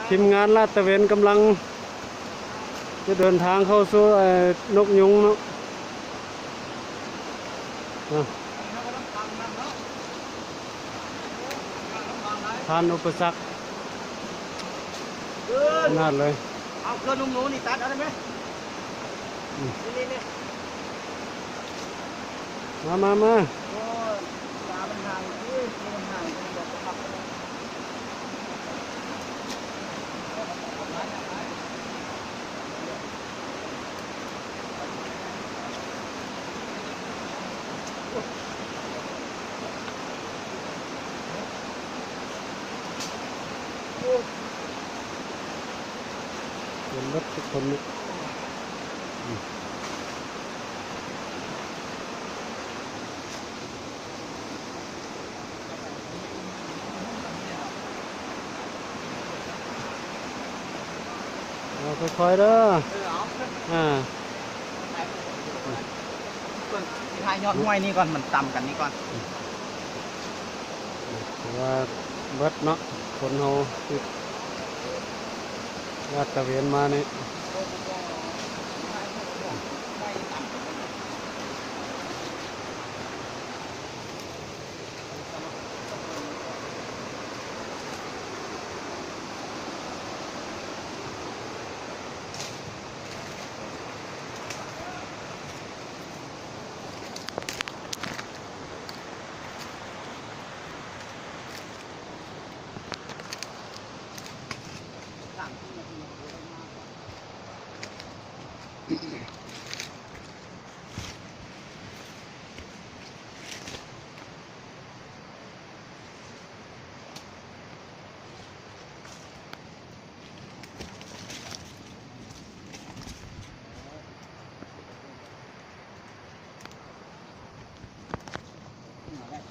ทีมงานลาดตระเวนกำลังจะเดินทางเข้าสู่นกยุงเนาะผ่านอุปสรรคนาดเลยเอาเครื่องนุ่มๆนี่ตัดเอาได้ไหมนี่มาโอ้ยยามันห่างที่มันห่างมันบอกขับเป็นรถทุกคนเนี่ยค่อยๆเด้อทายยอดห้วยนี่ก่อนมันต่ำกันนี่ก่อนว่าเบิดเนาะคนเฮาลาดตระเวนมานี่